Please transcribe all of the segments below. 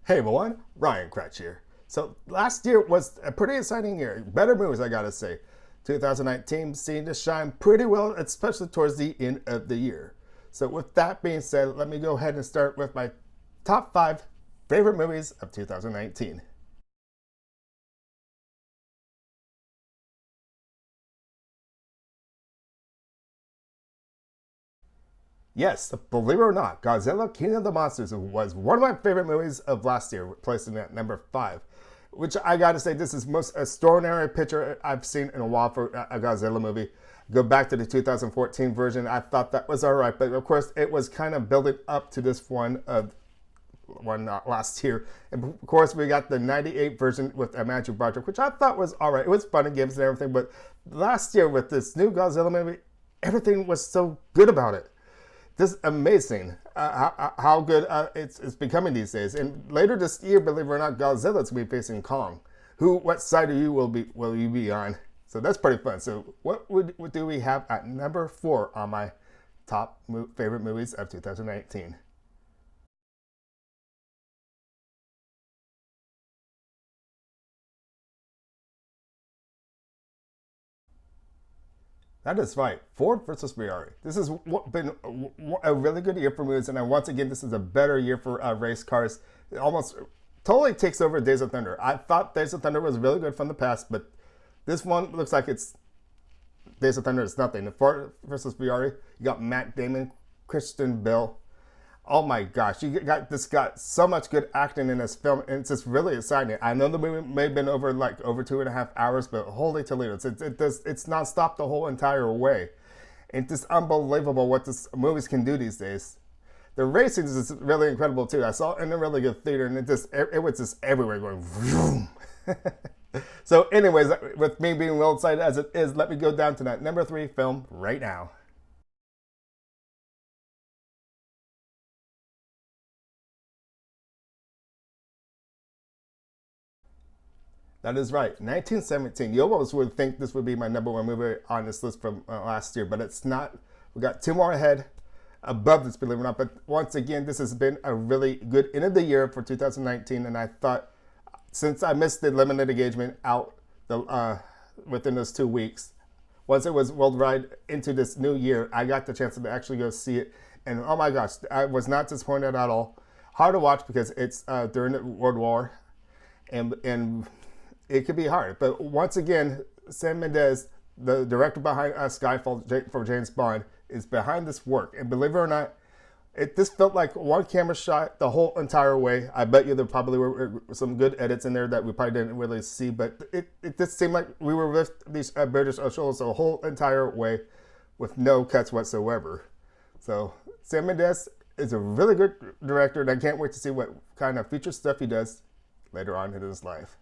Hey everyone, Ryan Kretsch here. So last year was a pretty exciting year. Better movies, I gotta say. 2019 seemed to shine pretty well, especially towards the end of the year. So with that being said, let me go ahead and start with my top 5 favorite movies of 2019. Yes, believe it or not, Godzilla King of the Monsters was one of my favorite movies of last year, placing at number 5. Which I gotta say, this is the most extraordinary picture I've seen in a while for a Godzilla movie. Go back to the 2014 version, I thought that was alright, but of course it was kind of building up to this one last year. And of course we got the 98 version with Matthew Broderick, which I thought was alright. It was fun and games and everything, but last year with this new Godzilla movie, everything was so good about it. This is amazing how good it's becoming these days. And later this year, believe it or not, Godzilla's going to be facing Kong. What side of you will you be on? So that's pretty fun. So what do we have at number 4 on my top favorite movies of 2019? That is right. Ford versus Ferrari. This has been a really good year for movies, and once again, this is a better year for race cars. It almost totally takes over Days of Thunder. I thought Days of Thunder was really good from the past, but this one looks like it's Days of Thunder is nothing. Ford versus Ferrari, you got Matt Damon, Christian Bale. Oh my gosh, got so much good acting in this film, and it's just really exciting. I know the movie may have been over 2.5 hours, but holy Toledo, it's nonstop the whole entire way. It's just unbelievable what this movies can do these days. The racing is really incredible too. I saw it in a really good theater, and it was just everywhere going vroom. So anyways, with me being well excited as it is, let me go down to that number 3 film right now. That is right. 1917. You almost would think this would be my number 1 movie on this list from last year, but it's not. We got 2 more ahead above this, believe it or not. But once again, this has been a really good end of the year for 2019, and I thought since I missed the limited engagement out within those 2 weeks, once it was worldwide into this new year, I got the chance to actually go see it, and oh my gosh, I was not disappointed at all. Hard to watch because it's during the World War, and it could be hard. But once again, Sam Mendes, the director behind Skyfall for James Bond, is behind this work. And believe it or not, this felt like one camera shot the whole entire way. I bet you there probably were some good edits in there that we probably didn't really see, but it just seemed like we were with these British officials the whole entire way with no cuts whatsoever. So Sam Mendes is a really good director, and I can't wait to see what kind of future stuff he does later on in his life.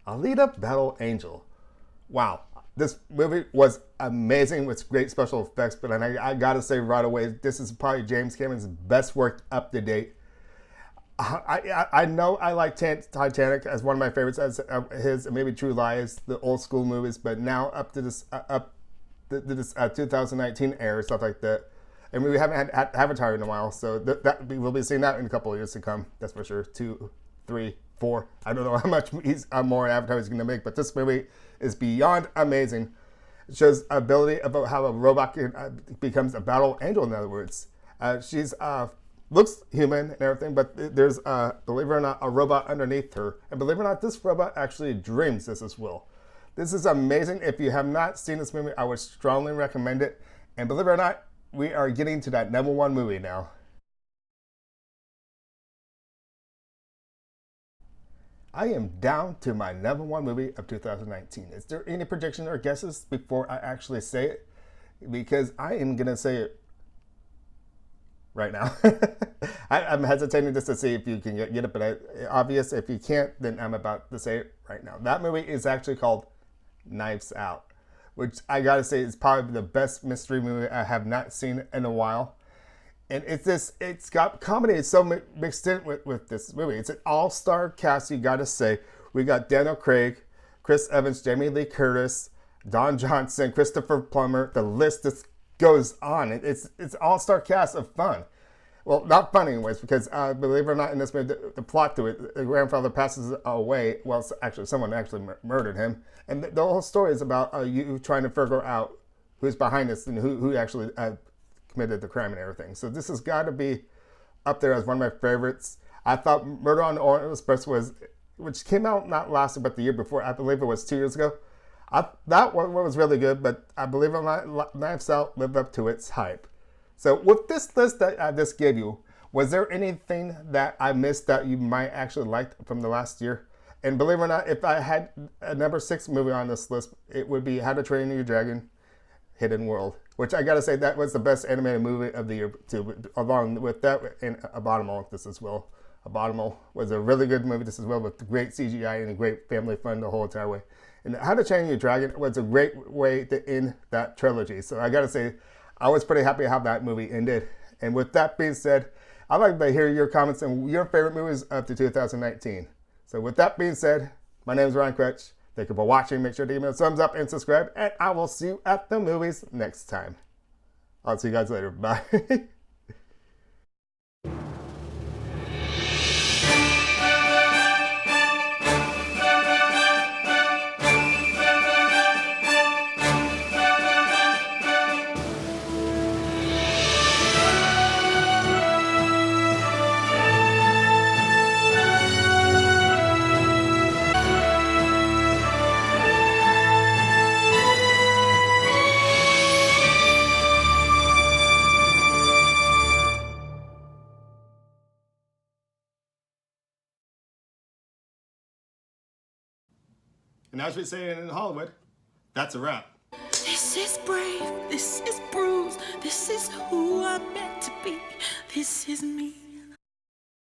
Alita Battle Angel. Wow, this movie was amazing with great special effects, but I gotta say right away, this is probably James Cameron's best work up to date. I know I like Titanic as one of my favorites, as his maybe True Lies, the old school movies, but now up to this 2019 era, stuff like that. And we haven't had Avatar in a while, so we'll be seeing that in a couple of years to come. That's for sure. 2, 3, 4. I don't know how much more Avatar he's going to make, but this movie is beyond amazing. It shows ability about how a robot becomes a battle angel. In other words, she's looks human and everything, but there's believe it or not, a robot underneath her, and believe it or not, this robot actually dreams this as well. This is amazing. If you have not seen this movie, I would strongly recommend it. And believe it or not, we are getting to that number 1 movie now. I am down to my number 1 movie of 2019. Is there any prediction or guesses before I actually say it? Because I am going to say it right now. I'm hesitating just to see if you can get it, but obvious. If you can't, then I'm about to say it right now. That movie is actually called Knives Out, which I gotta say is probably the best mystery movie I have not seen in a while. And it's got comedy. It's so mixed in with this movie. It's an all-star cast, you gotta say. We got Daniel Craig, Chris Evans, Jamie Lee Curtis, Don Johnson, Christopher Plummer. The list just goes on. It's all-star cast of fun. Well, not fun anyways, because believe it or not, in this movie, the plot to it, the grandfather passes away. Well, actually, someone actually murdered him, and the whole story is about you trying to figure out who's behind this and who actually committed the crime and everything. So this has got to be up there as one of my favorites. I thought Murder on the Orient Express which came out not last year, but the year before. I believe it was 2 years ago. That one was really good, but I believe it or not, Knives Out lived up to its hype. So with this list that I just gave you, was there anything that I missed that you might actually like from the last year? And believe it or not, if I had a number 6 movie on this list, it would be How to Train Your Dragon, Hidden World, which I gotta say that was the best animated movie of the year too, along with that and Abominable this as well. Abominable was a really good movie this as well, with great CGI and great family fun the whole entire way. And How to Train Your Dragon was a great way to end that trilogy. So I gotta say, I was pretty happy how that movie ended. And with that being said, I'd like to hear your comments and your favorite movies up to 2019. So with that being said, my name is Ryan Crutch. Thank you for watching. Make sure to give me a thumbs up and subscribe. And I will see you at the movies next time. I'll see you guys later. Bye. And as we say in Hollywood, that's a wrap. This is brave, this is bruised, this is who I'm meant to be, this is me.